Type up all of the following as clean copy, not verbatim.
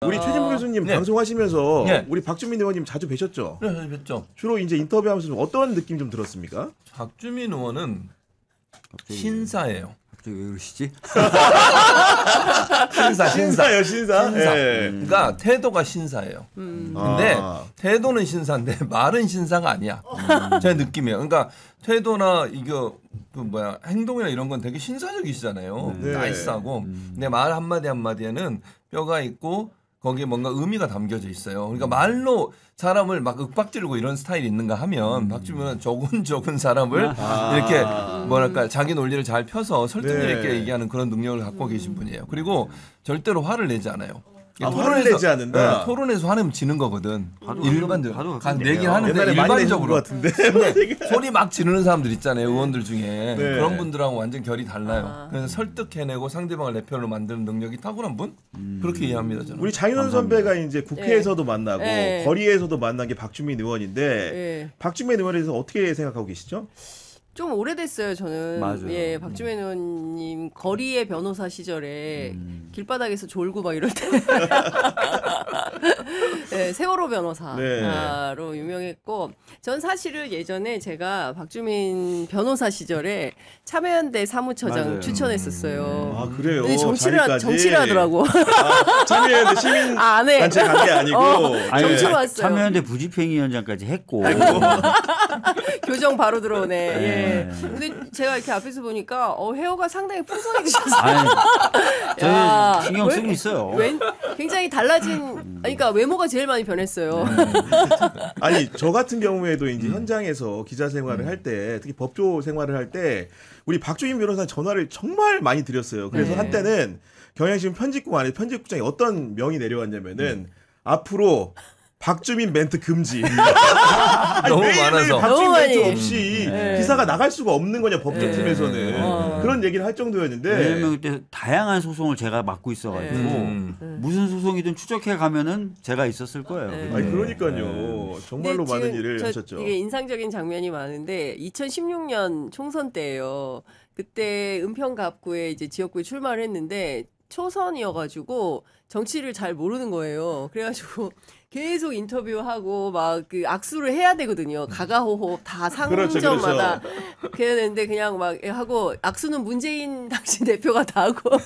우리 최진봉 교수님 네. 방송하시면서 네. 우리 박주민 의원님 자주 뵈셨죠? 네, 뵀죠. 주로 이제 인터뷰하면서 좀 어떤 느낌 좀 들었습니까? 박주민 의원은 신사예요. 갑자기 왜 그러시지? 신사요, 신사. 예. 그러니까 태도가 신사예요. 근데 태도는 신사인데 말은 신사가 아니야. 제 느낌이에요. 그러니까 태도나 이거 그 뭐야 행동이나 이런 건 되게 신사적이시잖아요. 네. 나이스하고. 근데 말 한마디 한마디에는 뼈가 있고 거기에 뭔가 의미가 담겨져 있어요. 그러니까 말로 사람을 막 윽박지르고 이런 스타일이 있는가 하면 박주민은 조근조근 사람을 이렇게 뭐랄까 자기 논리를 잘 펴서 설득력 네. 있게 얘기하는 그런 능력을 갖고 계신 분이에요. 그리고 절대로 화를 내지 않아요. 화를 내지 않는다. 네, 토론에서 화내면 지는 거거든. 봐도 일반적으로 가끔 내긴 하는데 옛날에 많이 내준 일반적으로 것 같은데. 근데 소리 막 지르는 사람들 있잖아요. 의원들 중에 네. 그런 분들하고 완전 결이 달라요. 그래서 설득해내고 상대방을 내 편으로 만드는 능력이 탁월한 분 그렇게 이해합니다. 저는. 우리 장인원 선배가 이제 국회에서도 만나고 네. 거리에서도 만난 게 박주민 의원인데 예. 박주민 의원에 대해서 어떻게 생각하고 계시죠? 좀 오래됐어요. 저는 맞아요. 예, 박주민 의원님 거리의 변호사 시절에 길바닥에서 졸고 막 이럴 때 네, 세월호 변호사로 네. 유명했고 전 사실은 예전에 제가 박주민 변호사 시절에 참여연대 사무처장 맞아요. 추천했었어요. 아 그래요. 근데 자리까지. 정치를 하더라고. 참여연대 시민 안 해. 단체 간 게 아니고 아니, 정치로 왔어요. 참여연대 부집행위원장까지 했고 교정 바로 들어오네. 예. 네. 근데 제가 이렇게 앞에서 보니까 헤어가 상당히 풍성해지셨어요. 아니, 야, 저희 신경 왜- 쓰고 있어요. 굉장히 달라진, 그러니까 외모가 제일 많이 변했어요. 아니 저 같은 경우에도 이제 현장에서 기자 생활을 할 때 특히 법조 생활을 할 때 우리 박주민 변호사 전화를 정말 많이 드렸어요. 그래서 네. 한때는 경향신문 편집국 안에 편집국장이 어떤 명이 내려왔냐면은 앞으로 박주민 멘트 금지. 아니, 너무 매일매일 많아서. 박주민 너무 멘트 많이. 없이 네. 기사가 나갈 수가 없는 거냐 법조팀에서는 그런 얘기를 할 정도였는데 왜냐면 그때 다양한 소송을 제가 맡고 있어가지고 무슨 소송이든 추적해 가면은 제가 있었을 거예요. 네. 아니 그러니까요. 정말로 근데 많은 지금 일을 저 하셨죠. 되게 인상적인 장면이 많은데 2016년 총선 때예요. 그때 은평갑구에 이제 지역구에 출마를 했는데 초선이어가지고 정치를 잘 모르는 거예요. 그래가지고 계속 인터뷰하고 막 그 악수를 해야 되거든요. 가가호호 다 그렇죠, 상점마다 그래야 되는데 그냥 막 하고 악수는 문재인 당시 대표가 다 하고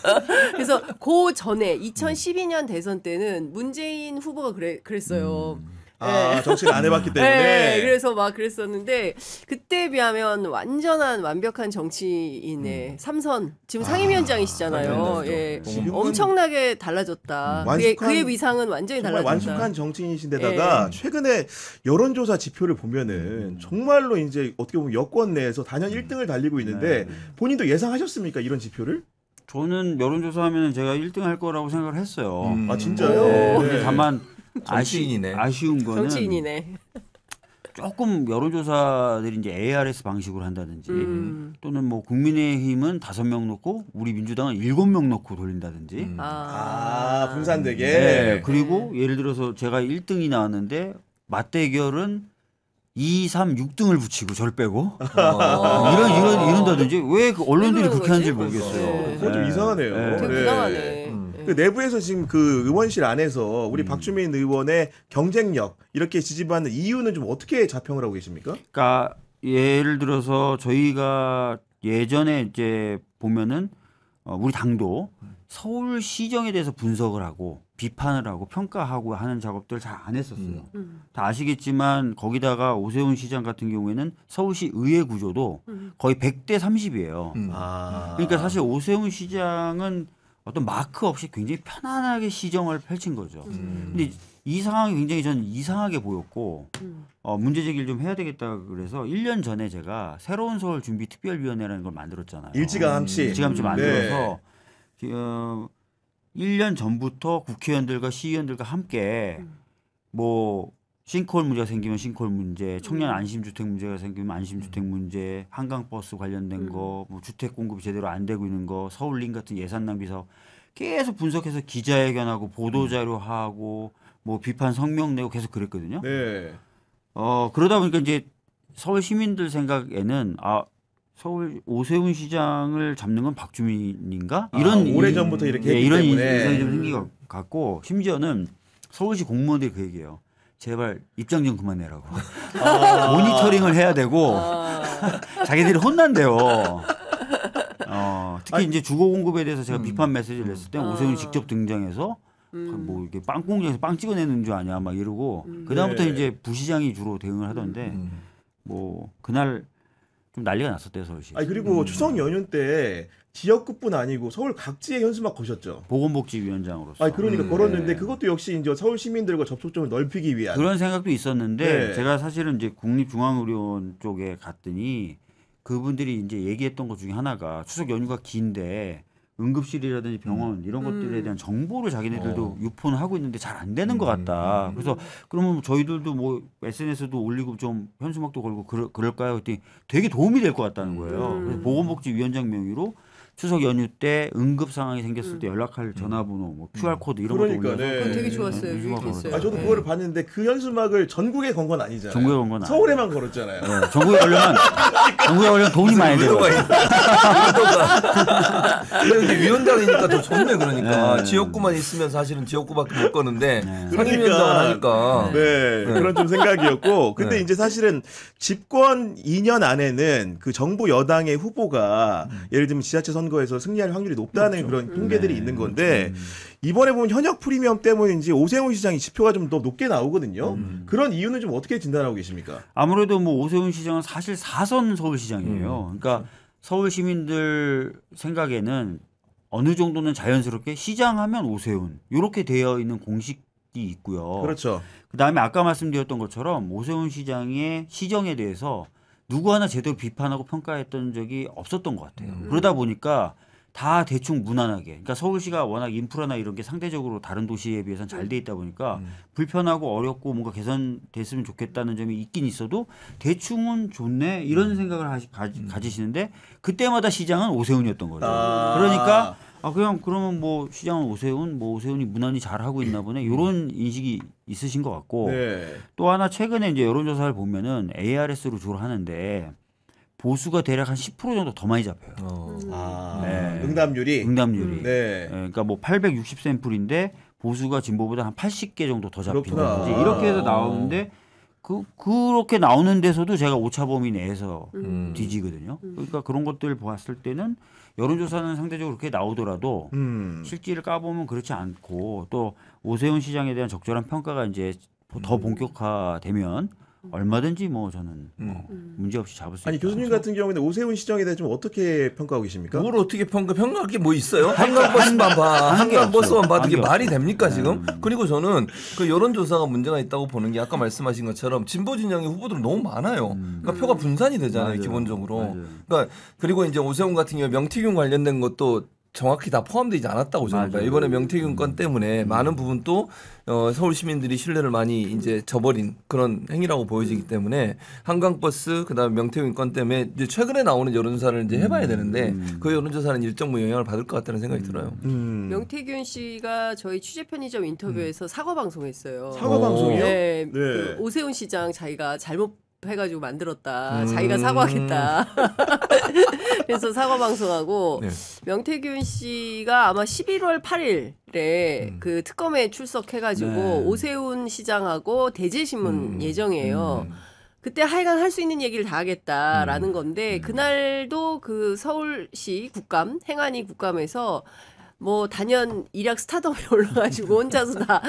그래서 그 전에 2012년 대선 때는 문재인 후보가 그랬어요. 아 정치를 안 해봤기 때문에. 네, 그래서 막 그랬었는데 그때에 비하면 완전한 완벽한 정치인의 삼선 지금 상임위원장이시잖아요. 예, 지금은 엄청나게 달라졌다. 그의 위상은 완전히 정말 달라졌다. 완숙한 정치인이신데다가 최근에 여론조사 지표를 보면은 정말로 이제 어떻게 보면 여권 내에서 단연 1등을 달리고 있는데 본인도 예상하셨습니까 이런 지표를? 저는 여론조사하면 제가 1등 할 거라고 생각을 했어요. 아 진짜요? 네, 네. 근데 다만 정치인이네. 아쉬운 거는 정치인이네. 조금 여론조사들이 이제 ARS 방식으로 한다든지 또는 뭐 국민의힘은 5명 놓고 우리 민주당은 7명 놓고 돌린다든지 아 분산되게. 네, 그리고 예를 들어서 제가 1등이 나왔는데 맞대결은 2, 3, 6등을 붙이고 절 빼고 이런다든지 왜 그 언론들이 왜 그러는 그렇게 하는지 거지? 모르겠어요. 네. 그건 좀 이상하네요. 되게 네. 부당하네. 그 내부에서 지금 그 의원실 안에서 우리 박주민 의원의 경쟁력 이렇게 지지받는 이유는 좀 어떻게 자평을 하고 계십니까? 그러니까 예를 들어서 저희가 예전에 이제 보면은 우리 당도 서울시정에 대해서 분석을 하고 비판을 하고 평가하고 하는 작업들 잘 안 했었어요. 다 아시겠지만 거기다가 오세훈 시장 같은 경우에는 서울시 의회 구조도 거의 100대 30이에요. 아 그러니까 사실 오세훈 시장은 어떤 마크 없이 굉장히 편안하게 시정을 펼친 거죠. 근데 이 상황이 굉장히 저는 이상하게 보였고 문제 제기를 좀 해야 되겠다 그래서 1년 전에 제가 새로운 서울 준비 특별위원회라는 걸 만들었잖아요. 일찌감치. 일찌감치 만들어서 1년 전부터 국회의원들과 시의원들과 함께 뭐 싱크홀 문제가 생기면 싱크홀 문제, 청년 안심주택 문제가 생기면 안심주택 문제, 한강버스 관련된 거, 뭐 주택 공급이 제대로 안 되고 있는 거, 서울림 같은 예산 낭비 사업 계속 분석해서 기자회견하고 보도자료하고 뭐 비판 성명 내고 계속 그랬거든요. 네. 그러다 보니까 이제 서울 시민들 생각에는 서울 오세훈 시장을 잡는 건 박주민인가? 이런 오래 전부터 이렇게 했기 이런 때문에. 인상이 좀 생긴 것 같고 심지어는 서울시 공무원들이 그 얘기해요. 제발 입장 좀 그만내라고. 모니터링을 해야 되고 자기들이 혼난대요. 특히 이제 주거 공급에 대해서 제가 비판 메시지를 냈을 때 오세훈이 직접 등장해서 뭐 이렇게 빵 공장에서 빵 찍어내는 줄 아냐 막 이러고 그 다음부터 네. 이제 부시장이 주로 대응을 하던데 뭐 그날 좀 난리가 났었대요 서울시. 아니 그리고 추석 연휴 때 지역구뿐 아니고 서울 각지에 현수막 거셨죠. 보건복지위원장으로서. 아니 그러니까 걸었는데 네. 그것도 역시 이제 서울 시민들과 접촉점을 넓히기 위한. 그런 생각도 있었는데 네. 제가 사실은 이제 국립중앙의료원 쪽에 갔더니 그분들이 이제 얘기했던 것 중에 하나가 추석 연휴가 긴데 응급실이라든지 병원 이런 것들에 대한 정보를 자기네들도 유포는 하고 있는데 잘 안 되는 것 같다. 그래서 그러면 저희들도 뭐 SNS도 올리고 좀 현수막도 걸고 그럴까요? 그랬더니 되게 도움이 될 것 같다는 거예요. 그래서 보건복지위원장 명의로 추석 연휴 때 응급 상황이 생겼을 때 연락할 전화번호, 뭐 QR 코드 이런 그러니까, 것도 올려서 네. 그건 되게 좋았어요. 현수막을 유익했어요. 아 저도 네. 그거를 봤는데 그 현수막을 전국에 건 건 아니잖아요. 전국에 건 건 서울에만 걸었잖아요. 네, 전국에 걸려면 돈이 많이 들어요. 근데 이제 위원장이니까 더 좋네 그러니까 네. 지역구만 있으면 사실은 지역구밖에 못 거는데 네. 상임위원장을 하니까 네, 그런 좀 생각이었고, 근데 네. 이제 사실은 집권 2년 안에는 그 정부 여당의 후보가 예를 들면 지자체 선거에서 승리할 확률이 높다는 그런 통계들이 네. 있는 건데 이번에 보면 현역 프리미엄 때문인지 오세훈 시장이 지표가 좀 더 높게 나오거든요. 그런 이유는 좀 어떻게 진단하고 계십니까? 아무래도 뭐 오세훈 시장은 사실 4선 서울시장이에요. 그러니까 서울 시민들 생각에는 어느 정도는 자연스럽게 시장하면 오세훈 이렇게 되어 있는 공식이 있고요. 그렇죠. 그다음에 아까 말씀드렸던 것처럼 오세훈 시장의 시정에 대해서 누구 하나 제대로 비판하고 평가했던 적이 없었던 것 같아요. 그러다 보니까 다 대충 무난하게. 그러니까 서울시가 워낙 인프라나 이런 게 상대적으로 다른 도시에 비해서는 잘 돼 있다 보니까 불편하고 어렵고 뭔가 개선됐으면 좋겠다는 점이 있긴 있어도 대충은 좋네 이런 생각을 가지시는데 그때마다 시장은 오세훈이었던 거죠. 그러니까 그냥 그러면 뭐 시장은 오세훈, 뭐 오세훈이 무난히 잘 하고 있나 보네 이런 인식이 있으신 것 같고 네. 또 하나 최근에 이제 여론조사를 보면은 ARS로 주로 하는데 보수가 대략 한 10% 정도 더 많이 잡혀요. 네. 응답률이. 응답률이. 네. 그러니까 뭐 860 샘플인데 보수가 진보보다 한 80개 정도 더 잡히는 그렇구나. 거지. 이렇게 해서 나오는데 그렇게 나오는 데서도 제가 오차 범위 내에서 뒤지거든요. 그러니까 그런 것들 보았을 때는 여론조사는 상대적으로 그렇게 나오더라도 실질을 까보면 그렇지 않고 또 오세훈 시장에 대한 적절한 평가가 이제 더 본격화되면 얼마든지 뭐 저는 문제 없이 잡을 수 있다. 아니 교수님 같은 경우는 오세훈 시장에 대해 좀 어떻게 평가하고 계십니까? 뭘 어떻게 평가할 게 뭐 있어요? 한강버스만 봐. 한강버스만 봐도 이게 말이 됩니까 지금? 그리고 저는 그 여론조사가 문제가 있다고 보는 게 아까 말씀하신 것처럼 진보 진영의 후보들은 너무 많아요. 그러니까 표가 분산이 되잖아요 맞아요. 기본적으로. 맞아요. 그러니까 그리고 이제 오세훈 같은 경우 명태균 관련된 것도 정확히 다 포함되지 않았다고 저는 봐요. 맞아요. 이번에 명태균 건 때문에 많은 부분 또 서울 시민들이 신뢰를 많이 이제 저버린 그런 행위라고 보여지기 때문에 한강버스 그다음에 명태균 건 때문에 이제 최근에 나오는 여론조사를 이제 해봐야 되는데 그 여론조사는 일정 부분 영향을 받을 것 같다는 생각이 들어요. 명태균 씨가 저희 취재 편의점 인터뷰에서 사과 방송했어요. 사과 방송이요? 네, 네. 그 오세훈 시장 자기가 잘못 해가지고 만들었다. 자기가 사과하겠다. 그래서 사과 방송하고 네. 명태균 씨가 아마 11월 8일에 그 특검에 출석해가지고 네. 오세훈 시장하고 대제신문 예정이에요. 그때 하여간 할 수 있는 얘기를 다 하겠다라는 건데 그날도 그 서울시 국감 행안위 국감에서 뭐 단연 일약 스타덤에 올라가지고 혼자서 다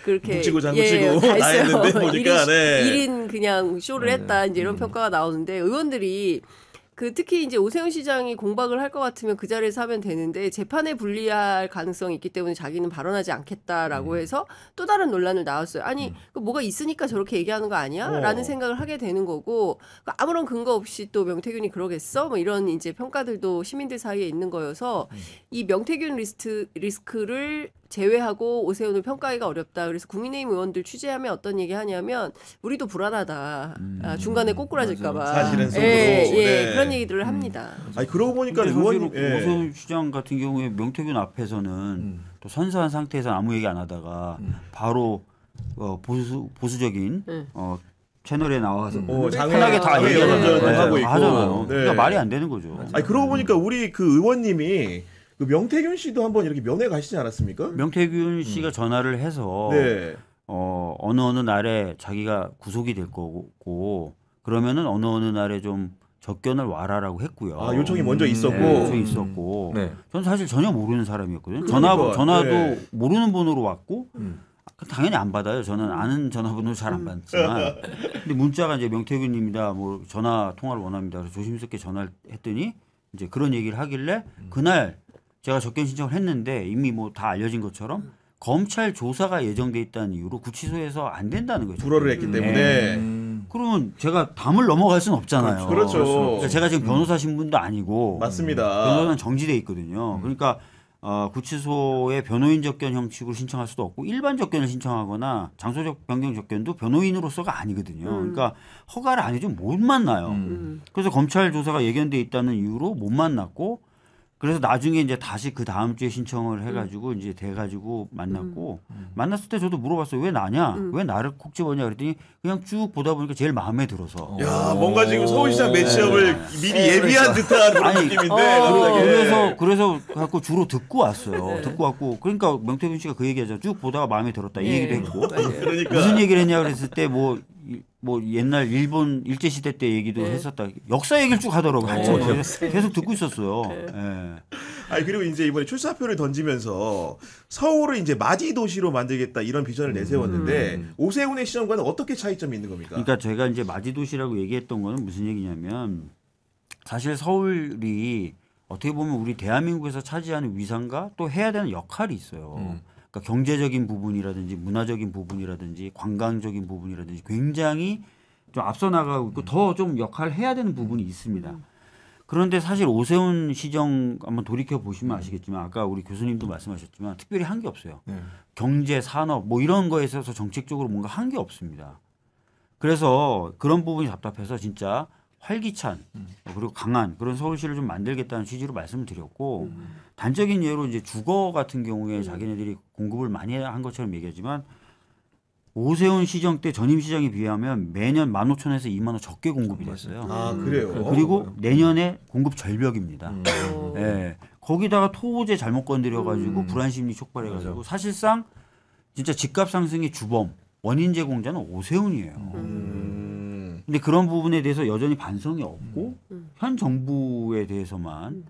그렇게 뭉치고 장구치고 다 다 했어요. 했는데 보니까, 네. 1인 그냥 쇼를 했다 이제 이런 평가가 나오는데 의원들이 그 특히 이제 오세훈 시장이 공박을 할 것 같으면 그 자리에서 하면 되는데 재판에 불리할 가능성이 있기 때문에 자기는 발언하지 않겠다라고 해서 또 다른 논란을 나왔어요. 아니 그 뭐가 있으니까 저렇게 얘기하는 거 아니야? 라는 생각을 하게 되는 거고 아무런 근거 없이 또 명태균이 그러겠어? 뭐 이런 이제 평가들도 시민들 사이에 있는 거여서 이 명태균 리스크를 제외하고 오세훈을 평가하기가 어렵다. 그래서 국민의힘 의원들 취재하면 어떤 얘기 하냐면 우리도 불안하다. 중간에 꼬꾸라질까 봐. 사실은 속으로. 예, 네. 그런 얘기들을 합니다. 아니 그러고 보니까 근데 의원님 사실 오세훈 시장 같은 경우에 명태균 앞에서는 또 선서한 상태에서 아무 얘기 안 하다가 바로 보수적인 채널에 나와서 장애 다 장애 얘기하잖아요. 연원전 하고 네, 있고. 하잖아요. 네. 그러니까 말이 안 되는 거죠. 아니 그러고 보니까 우리 그 의원님이 그 명태균 씨도 한번 이렇게 면회 가시지 않았습니까? 명태균 씨가 전화를 해서 네. 어느 날에 자기가 구속이 될 거고 그러면은 어느 날에 좀 접견을 와라라고 했고요. 아 요청이 먼저 있었고. 네, 요청이 있었고. 네. 저는 사실 전혀 모르는 사람이었거든요. 그러니까, 전화도 네. 모르는 번호로 왔고 음. 당연히 안 받아요. 저는 아는 전화번호 잘 안 받지만 근데 문자가 이제 명태균입니다. 뭐 전화 통화를 원합니다. 그래서 조심스럽게 전화를 했더니 이제 그런 얘기를 하길래 그날 제가 접견 신청을 했는데 이미 뭐 다 알려진 것처럼 검찰 조사가 예정돼 있다는 이유로 구치소에서 안 된다는 거예요. 불허를 했기 때문에. 네. 그러면 제가 담을 넘어갈 수는 없잖아요. 그렇죠. 그러니까 제가 지금 변호사 신분도 아니고 맞습니다. 변호사는 정지돼 있거든요. 그러니까 구치소에 변호인 접견 형식으로 신청할 수도 없고 일반 접견을 신청하거나 장소적 변경 접견도 변호인으로서가 아니거든요. 그러니까 허가를 안 해주면 못 만나요. 그래서 검찰 조사가 예견돼 있다는 이유로 못 만났고 그래서 나중에 이제 다시 그 다음 주에 신청을 해가지고 이제 돼가지고 만났고 만났을 때 저도 물어봤어요. 왜 나냐? 왜 나를 콕 집었냐? 그랬더니 그냥 쭉 보다 보니까 제일 마음에 들어서. 야 뭔가 지금 서울시장 매치업을 미리 예비한 듯한 그런 아니, 느낌인데 갑자기. 그래서 갖고 주로 듣고 왔어요. 듣고 왔고 그러니까 명태균 씨가 그 얘기하죠. 쭉 보다가 마음에 들었다 이 얘기도 했고 그러니까 무슨 얘기를 했냐 그랬을 때 뭐 옛날 일본 일제 시대 때 얘기도 했었다. 역사 얘기를 쭉 하더라고요. 그래서 계속 듣고 있었어요. 예. 아니 그리고 이제 이번에 출사표를 던지면서 서울을 이제 맞이 도시로 만들겠다 이런 비전을 내세웠는데 오세훈의 시정과는 어떻게 차이점이 있는 겁니까? 그러니까 제가 이제 마지도시라고 얘기했던 거는 무슨 얘기냐면 사실 서울이 어떻게 보면 우리 대한민국에서 차지하는 위상과 또 해야 되는 역할이 있어요. 그러니까 경제적인 부분이라든지 문화적인 부분이라든지 관광적인 부분이라든지 굉장히 좀 앞서 나가고 있고 더 좀 역할을 해야 되는 부분이 있습니다. 그런데 사실 오세훈 시정 한번 돌이켜 보시면 아시겠지만 아까 우리 교수님도 말씀하셨지만 특별히 한 게 없어요. 경제, 산업 뭐 이런 거에 있어서 정책적으로 뭔가 한 게 없습니다. 그래서 그런 부분이 답답해서 진짜 활기찬 그리고 강한 그런 서울시를 좀 만들겠다는 취지로 말씀을 드렸고 단적인 예로 이제 주거 같은 경우에 자기네들이 공급을 많이 한 것처럼 얘기하지만 오세훈 시정 때 전임 시장에 비하면 매년 15,000에서 2만 원 적게 공급이 됐어요. 아 그래요? 그리고 내년에 공급 절벽입니다. 예. 거기다가 토호제 잘못 건드려가지고 불안심리 촉발해가지고 사실상 진짜 집값 상승의 주범 원인 제공자는 오세훈이에요. 근데 그런 부분에 대해서 여전히 반성이 없고 현 정부에 대해서만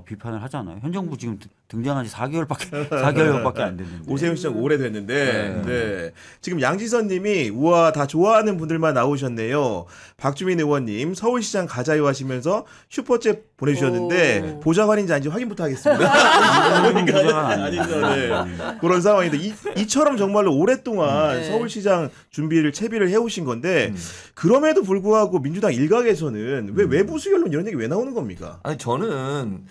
비판을 하잖아요. 현 정부 지금 등장한 지 4개월밖에 안 됐는데. 오세훈 시장 오래됐는데 네. 지금 양지선 님이 우와 다 좋아하는 분들만 나오셨네요. 박주민 의원님 서울시장 가자요 하시면서 슈퍼챗 보내주셨는데 보좌관인지 아닌지 확인부터 하겠습니다. 그러니까 아니죠. 네. 그런 상황인데 이처럼 정말로 오랫동안 서울시장 준비를 채비를 해오신 건데 그럼에도 불구하고 민주당 일각에서는 왜 외부 수혈론 이런 얘기 왜 나오는 겁니까? 아니 저는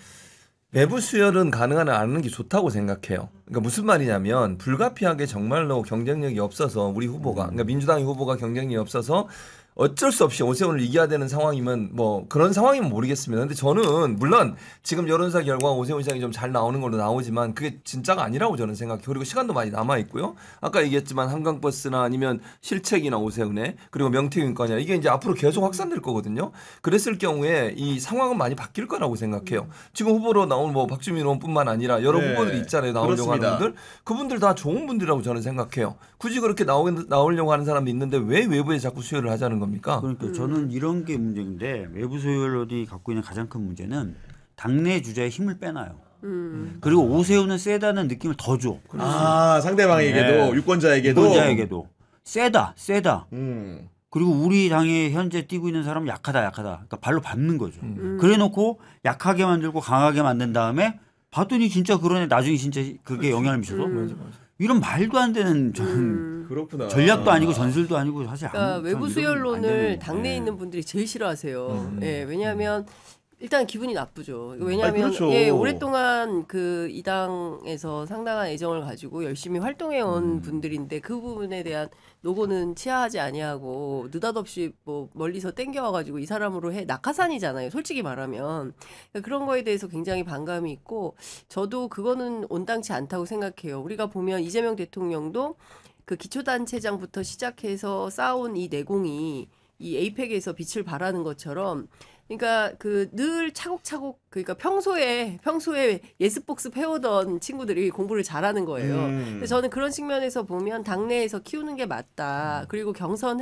외부 수혈은 가능한 안 하는 게 좋다고 생각해요. 그러니까 무슨 말이냐면 불가피하게 정말로 경쟁력이 없어서 우리 후보가 그러니까 민주당 후보가 경쟁력이 없어서 어쩔 수 없이 오세훈을 이겨야 되는 상황이면 뭐 그런 상황이면 모르겠습니다. 근데 저는 물론 지금 여론조사 결과 오세훈 시장이 좀 잘 나오는 걸로 나오지만 그게 진짜가 아니라고 저는 생각해요. 그리고 시간도 많이 남아 있고요. 아까 얘기했지만 한강버스나 아니면 실책이나 오세훈의 그리고 명태균 거냐 이게 이제 앞으로 계속 확산될 거거든요. 그랬을 경우에 이 상황은 많이 바뀔 거라고 생각해요. 지금 후보로 나온 뭐 박주민 의원뿐만 아니라 여러 네. 후보들이 있잖아요. 나오려고 그렇습니다. 하는 분들. 그분들 다 좋은 분들이라고 저는 생각해요. 굳이 그렇게 나오려고 하는 사람이 있는데 왜 외부에 자꾸 수혈을 하자는 겁니까? 그러니까 저는 이런 게 문제인데 외부 소유론이 갖고 있는 가장 큰 문제는 당내 주자의 힘을 빼놔요. 그리고 오세훈은 세다는 느낌을 더 줘. 아 상대방에게도 네. 유권자에게도 세다. 음. 그리고 우리 당에 현재 뛰고 있는 사람은 약하다. 그러니까 발로 밟는 거죠. 그래놓고 약하게 만들고 강하게 만든 다음에 봤더니 진짜 그러네. 나중에 진짜 그게 영향을 미쳐서 이런 말도 안 되는 저는 그렇구나. 전략도 아니고 전술도 아니고 사실 그러니까 외부 안 수혈론을 되는, 당내에 예. 있는 분들이 제일 싫어하세요. 예, 왜냐하면 일단 기분이 나쁘죠. 왜냐하면 그렇죠. 예, 오랫동안 그 이 당에서 상당한 애정을 가지고 열심히 활동해 온 분들인데 그 부분에 대한 노고는 치하하지 아니하고 느닷없이 뭐 멀리서 땡겨와 가지고 이 사람으로 해 낙하산이잖아요. 솔직히 말하면 그러니까 그런 거에 대해서 굉장히 반감이 있고 저도 그거는 온당치 않다고 생각해요. 우리가 보면 이재명 대통령도 그 기초단체장부터 시작해서 쌓아온 이 내공이 이 에이펙에서 빛을 발하는 것처럼 그러니까 그 늘 차곡차곡 그러니까 평소에 예습복습 해오던 친구들이 공부를 잘하는 거예요. 그래서 저는 그런 측면에서 보면 당내에서 키우는 게 맞다. 그리고 경선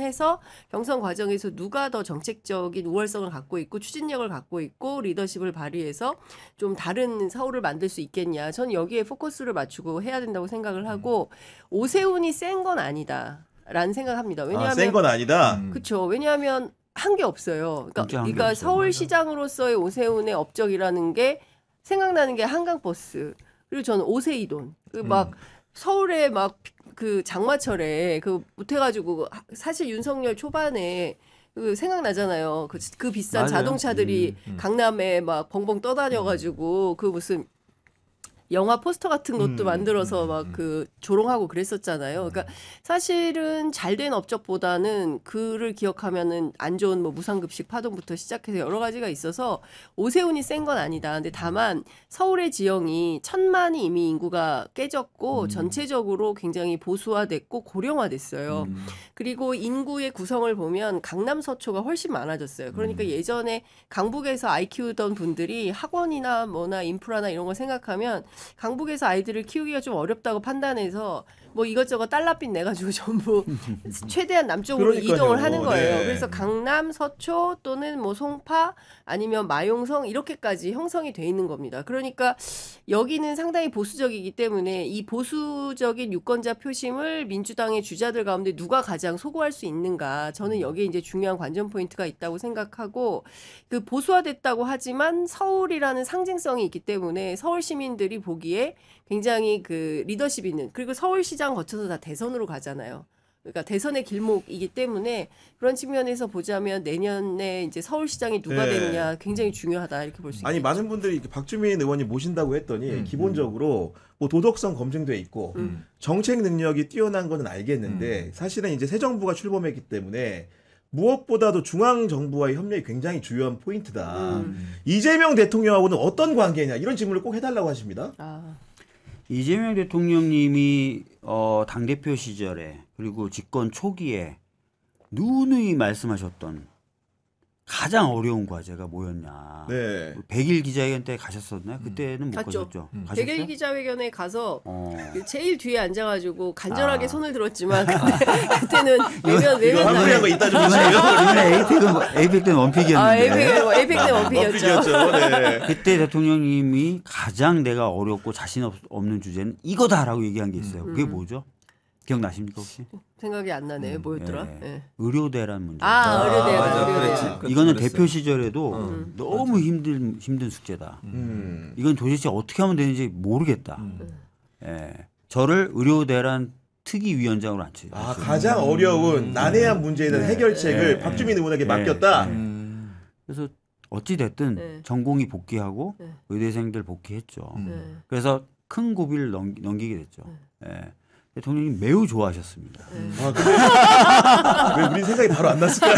과정에서 누가 더 정책적인 우월성을 갖고 있고 추진력을 갖고 있고 리더십을 발휘해서 좀 다른 서울을 만들 수 있겠냐. 저는 여기에 포커스를 맞추고 해야 된다고 생각을 하고 오세훈이 센 건 아니다라는 생각합니다. 왜냐하면 센 건 아니다. 그렇죠. 왜냐하면 한 게 없어요. 진짜 한게 그러니까 없어요. 서울시장으로서의 오세훈의 업적이라는 게 생각나는 게 한강버스 그리고 저는 오세이돈 막 서울에 막 그 장마철에 그 못해가지고 사실 윤석열 초반에 그 생각나잖아요. 그 비싼 맞아요. 자동차들이 강남에 막 벙벙 떠다녀가지고 그 무슨 영화 포스터 같은 것도 만들어서 막 그 조롱하고 그랬었잖아요. 그러니까 사실은 잘된 업적보다는 그를 기억하면은 안 좋은 뭐 무상급식 파동부터 시작해서 여러 가지가 있어서 오세훈이 센 건 아니다. 근데 다만 서울의 지형이 1,000만이 이미 인구가 깨졌고 전체적으로 굉장히 보수화됐고 고령화됐어요. 그리고 인구의 구성을 보면 강남 서초가 훨씬 많아졌어요. 그러니까 예전에 강북에서 아이 키우던 분들이 학원이나 뭐나 인프라나 이런 거 생각하면 강북에서 아이들을 키우기가 좀 어렵다고 판단해서 뭐 이것저것 달러빚 내가지고 전부 최대한 남쪽으로 그러니까요. 이동을 하는 거예요. 네. 그래서 강남, 서초 또는 뭐 송파 아니면 마용성 이렇게까지 형성이 돼 있는 겁니다. 그러니까 여기는 상당히 보수적이기 때문에 이 보수적인 유권자 표심을 민주당의 주자들 가운데 누가 가장 소구할 수 있는가. 저는 여기에 이제 중요한 관전 포인트가 있다고 생각하고 그 보수화됐다고 하지만 서울이라는 상징성이 있기 때문에 서울 시민들이 보기에 굉장히 그 리더십 있는 그리고 서울시장 거쳐서 다 대선으로 가잖아요. 그러니까 대선의 길목이기 때문에 그런 측면에서 보자면 내년에 이제 서울시장이 누가 네. 되느냐 굉장히 중요하다 이렇게 볼 수 있겠죠. 아니 많은 분들이 이렇게 박주민 의원이 모신다고 했더니 기본적으로 뭐 도덕성 검증돼 있고 정책 능력이 뛰어난 거는 알겠는데 사실은 이제 새 정부가 출범했기 때문에 무엇보다도 중앙 정부와의 협력이 굉장히 중요한 포인트다. 이재명 대통령하고는 어떤 관계냐 이런 질문을 꼭 해달라고 하십니다. 아, 이재명 대통령님이 당대표 시절에 그리고 집권 초기에 누누이 말씀하셨던 가장 어려운 과제가 뭐였냐. 네. 100일 기자회견 때 가셨었나요? 그때는 못 갔죠. 가셨죠. 백일 가셨어요? 기자회견에 가서 어. 제일 뒤에 앉아가지고 간절하게 아. 손을 들었지만 그때는 이거 외면 한국이한 거 이따 좀 주세요. 이번에 에이펙 때는 원픽이었는데 에이펙 때 원픽이었죠. 원픽이었죠. 네. 그때 대통령님이 가장 내가 어렵고 자신 없는 주제는 이거다라고 얘기한 게 있어요. 그게 뭐죠? 기억나십니까 혹시? 생각이 안 나네. 뭐였더라? 네. 예. 의료대란 문제. 아, 의료대란. 맞아, 의료대란. 그랬지. 이거는 그랬어요. 대표 시절에도 너무 힘든 숙제다. 이건 도대체 어떻게 하면 되는지 모르겠다. 예. 저를 의료대란 특위위원장으로 앉혀요. 아 가장 어려운 난해한 문제에 대한 해결책을 네. 박주민 의원에게 네. 맡겼다. 그래서 어찌 됐든 네. 전공이 복귀하고 네. 의대생들 복귀했죠. 네. 그래서 큰 고비를 넘기게 됐죠. 예. 대통령이 매우 좋아하셨습니다. 아, 근데 왜 우리 생각이 바로 안 났을까?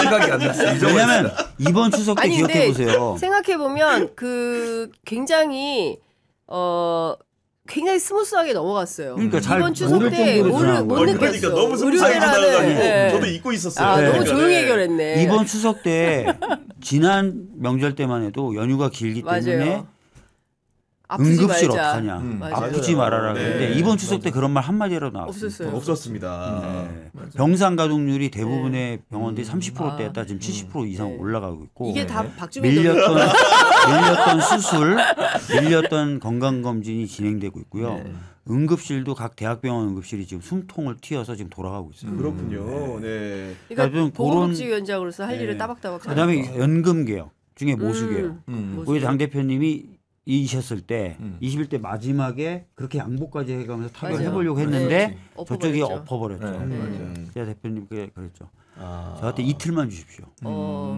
생각이 안 났어. 왜냐하면 이번 추석 때 아니, 기억해 근데 보세요. 생각해 보면 그 굉장히 굉장히 스무스하게 넘어갔어요. 그러니까 잘 이번 추석 모를 때 정도로 지나간 못 거예요. 느꼈어. 그러니까 너무 스무스하게 의료대란을, 지나가가지고 예. 저도 잊고 있었어요. 아, 너무 그러니까, 조용히 네. 해결했네. 이번 추석 때 지난 명절 때만 해도 연휴가 길기 때문에 맞아요. 아프지 응급실 말자. 어떡하냐. 맞아요. 아프지 말아라. 네. 그런데 이번 추석 때 그런 말 한마디라도 나왔어요. 없었어요. 없었습니다. 네. 병상 가동률이 대부분의 병원들이 30%대였다 지금 70% 이상 네. 올라가고 있고 이게 다 박주민 덕이 밀렸던 수술, 밀렸던 건강검진이 진행되고 있고요. 네. 응급실도 각 대학병원 응급실이 지금 숨통을 틔어서 지금 돌아가고 있어요. 그렇군요. 네. 그러니까 좀 보건복지위원장으로서 할 일을 네. 따박따박 그다음에 연금 개혁 중에 모수 개혁. 우리 당 대표님이 이셨을 때 21대 마지막에 그렇게 양보까지 해가면서 타결해보려고 맞아요. 했는데 네. 저쪽이 엎어버렸죠. 엎어버렸죠. 네. 제가 대표님께 그랬죠. 아. 저한테 이틀만 주십시오.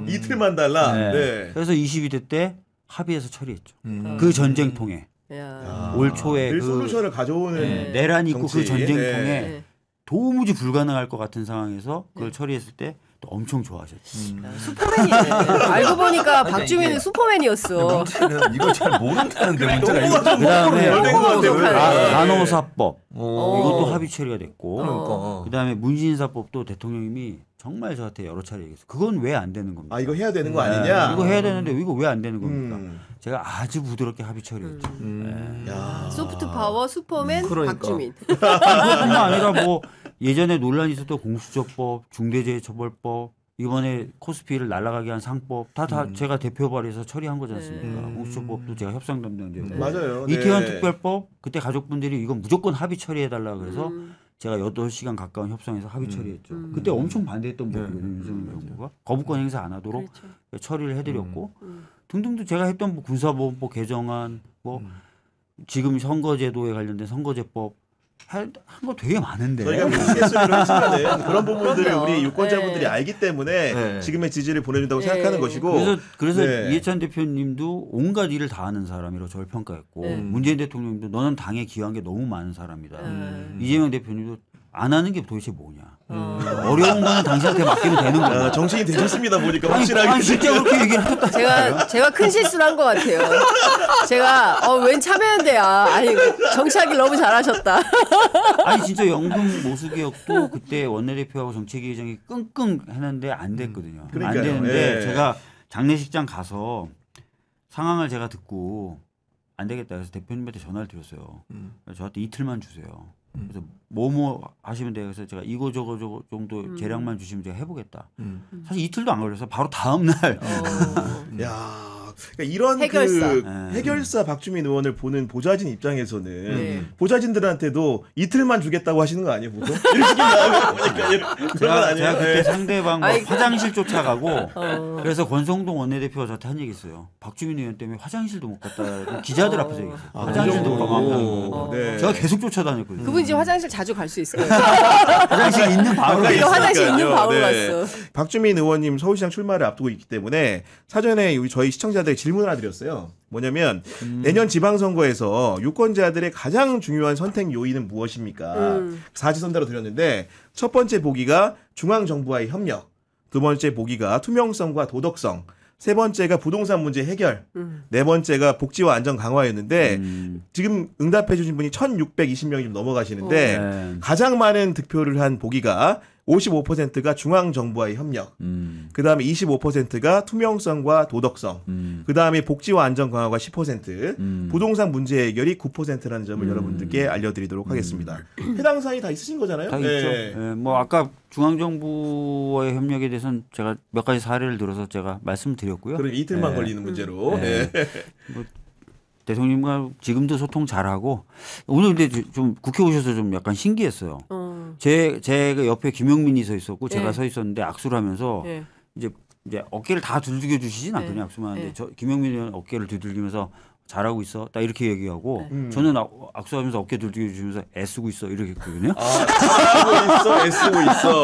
이틀만 달라. 네. 네. 그래서 22대 때 합의해서 처리했죠. 아. 그 전쟁통에 야. 올 초에 늘 그 솔루션을 가져오는 네. 내란이 있고 정치. 그 전쟁통에 네. 네. 도무지 불가능할 것 같은 상황에서 그걸 처리했을 때 또 엄청 좋아하셨죠. 슈퍼맨이네. 알고 보니까 아니, 박주민은 이게- 슈퍼맨이었어. 문제는 이걸 잘 모른다는데 문제가 이거 좀 그다음에 부족하네. 간호사법 오. 이것도 합의 처리가 됐고 그러니까. 그다음에 문신사법도 대통령님이 정말 저한테 여러 차례 얘기했어요. 그건 왜 안 되는 겁니까? 아 이거 해야 되는 거 아니냐? 이거 해야 되는데 이거 왜 안 되는 겁니까? 음. 제가 아주 부드럽게 합의 처리했죠. 야. 소프트 파워 슈퍼맨 그러니까. 박주민. 그뿐만 아니라 뭐 예전에 논란이 있었던 공수처법, 중대재해처벌법, 이번에 코스피를 날아가게 한 상법 다 제가 대표 발의해서 처리한 거지 않습니까? 공수처법도 제가 협상 담당자였고 맞아요. 이태원 네. 특별법 그때 가족분들이 이건 무조건 합의 처리해달라 그래서 제가 8시간 가까운 협상에서 합의 처리했죠. 그때 엄청 반대했던 부분이거든요. 윤석열 정부가 거부권 행사 안 하도록 그렇죠. 처리를 해드렸고 등등도 제가 했던 뭐 군사보험법 개정안 뭐 지금 선거제도에 관련된 선거제법 한 거 되게 많은데 저희가 우스갯소리로 했지만은 그런 부분들을 그럼요. 우리 유권자분들이 네. 알기 때문에 네. 지금의 지지를 보내준다고 네. 생각하는 것이고. 그래서 네. 이해찬 대표님도 온갖 일을 다 하는 사람이라고 저를 평가했고 네. 문재인 대통령님도 너는 당에 기여한 게 너무 많은 사람이다. 음. 이재명 대표님도 안 하는 게 도대체 뭐냐. 어려운 거는 당신한테 맡기면 되는 거야. 아, 정신이 되셨습니다 보니까 아니, 확실하게. 아니 진짜 그렇게 얘기를 하셨다. 제가 큰 실수를 한 것 같아요. 제가 웬 참여연대야. 아니 정치하기 너무 잘하셨다. 아니 진짜 연금 모수개혁도 그때 원내대표하고 정책위 의장이 끙끙 했는데 안 됐거든요. 안 그러니까요. 되는데 예. 제가 장례식장 가서 상황을 제가 듣고 안 되겠다 그래서 대표님한테 전화를 드렸어요. 그래서 저한테 이틀만 주세요. 그래서 뭐뭐 하시면 돼요. 그래서 제가 이거 저거 정도 재량만 주시면 제가 해보겠다. 사실 이틀도 안 걸려서 바로 다음 날 야, 그러니까 이런 해결사. 그 네. 해결사 박주민 의원을 보는 보좌진 입장에서는 네. 보좌진들한테도 이틀만 주겠다고 하시는 거 아니에요, 보통? 이런 식이 나오니까 그런 건 제가 아니에요. 그때 네. 상대방 아이고. 화장실 쫓아가고 그래서 권성동 원내대표가 저한테 한 얘기 있어요. 박주민 의원 때문에 화장실도 못 갔다. 기자들 앞에서 얘기했어요. 화장실도 못 가고. 네. 제가 계속 쫓아다녔거든요. 그분 이제 화장실 자주 갈 수 있어요. 화장실 있는 방으로 가까이 이거 화장실 있는 있으니까요. 방으로 네. 갔어. 박주민 의원님 서울시장 출마를 앞두고 있기 때문에 사전에 우리 저희 시청자들에게 질문 하나 드렸어요. 뭐냐면 내년 지방선거에서 유권자들의 가장 중요한 선택 요인은 무엇입니까? 사지선다로 드렸는데 첫 번째 보기가 중앙정부와의 협력, 두 번째 보기가 투명성과 도덕성, 세 번째가 부동산 문제 해결, 네 번째가 복지와 안전 강화였는데 지금 응답해 주신 분이 1,620명이 좀 넘어가시는데 네. 가장 많은 득표를 한 보기가 55%가 중앙정부와의 협력, 그 다음에 25%가 투명성과 도덕성, 그 다음에 복지와 안전 강화가 10%, 부동산 문제 해결이 9%라는 점을 여러분들께 알려드리도록 하겠습니다. 해당 사항이 다 있으신 거잖아요? 다 있죠. 예, 뭐 아까 중앙정부와의 협력에 대해서는 제가 몇 가지 사례를 들어서 제가 말씀드렸고요. 그럼 이틀만 네. 걸리는 문제로. 네. 네. 대통령님과 지금도 소통 잘하고 오늘 근데 좀 국회 오셔서 좀 약간 신기했어요. 제가 옆에 김용민이 서 있었고 제가 네. 서 있었는데 악수를 하면서 네. 이제 어깨를 다 두들겨 주시진 않거든요. 악수만 하는데 네. 저 김용민 의원 어깨를 두들기면서 잘하고 있어. 딱 이렇게 얘기하고 저는 악수하면서 어깨 두들겨 주시면서 애쓰고 있어. 이렇게 했거든요. 잘하고 있어, 애쓰고 있어.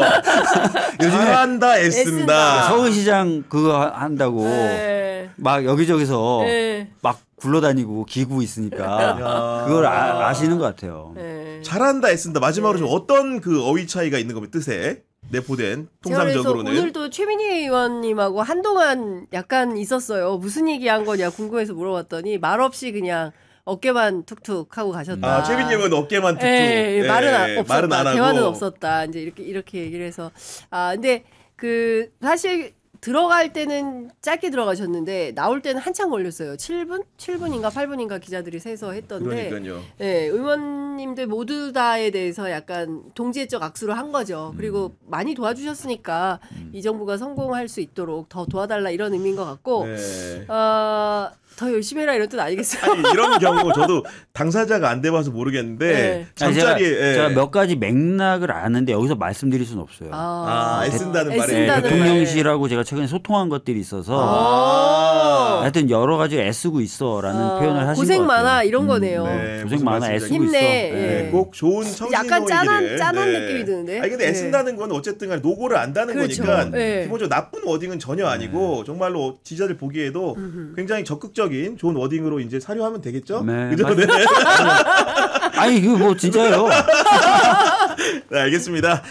잘한다, 애쓴다. 서울시장 그거 한다고 네. 막 여기저기서 네. 막 굴러다니고 기구 있으니까 야. 그걸 아시는 것 같아요. 네. 잘한다, 애쓴다. 마지막으로 좀 어떤 그 어휘 차이가 있는 겁니까? 뜻에 내포된 제가 그래서 통상적으로는. 오늘도 최민희 의원님하고 한동안 약간 있었어요. 무슨 얘기한 거냐 궁금해서 물어봤더니 말없이 그냥 어깨만 툭툭 하고 가셨다. 아, 최빈님은 어깨만 툭툭. 예, 예, 말은 없었다. 말은 안 하고. 대화는 없었다. 이제 이렇게 얘기를 해서 근데 그 사실 들어갈 때는 짧게 들어가셨는데 나올 때는 한참 걸렸어요. 7분인가 8분인가 기자들이 세서 했던데. 그러니까요. 네, 의원님들 모두 다에 대해서 약간 동지애적 악수를 한 거죠. 그리고 많이 도와주셨으니까 이 정부가 성공할 수 있도록 더 도와달라 이런 의미인 것 같고 네. 더 열심히 해라 이런 뜻 아니겠어요? 아니 이런 경우 저도 당사자가 안 돼봐서 모르겠는데 네. 아니, 잠자리에 제가 몇 가지 맥락을 아는데 여기서 말씀드릴 수는 없어요. 애쓴다는 말에 애쓴다는 말. 대통령실하고 제가 최근에 소통한 것들이 있어서 아. 하여튼 여러 가지 애쓰고 있어라는 표현을 하신 고생 것 같아요. 많아 이런 거네요. 네, 고생 무슨 많아 말씀인지 애쓰고 힘내. 있어. 예. 꼭 좋은 청신 약간 짠한 호의기를. 느낌이 드는데. 아니 근데 애쓴다는 건 어쨌든 간에 노고를 안다는 그렇죠. 거니까 네. 기본적으로 나쁜 워딩은 전혀 아니고 정말로 지자들 보기에도 굉장히 적극적인 좋은 워딩으로 이제 사료하면 되겠죠? 네, 그죠? 네. 아니 이거 뭐 진짜예요. 네, 알겠습니다.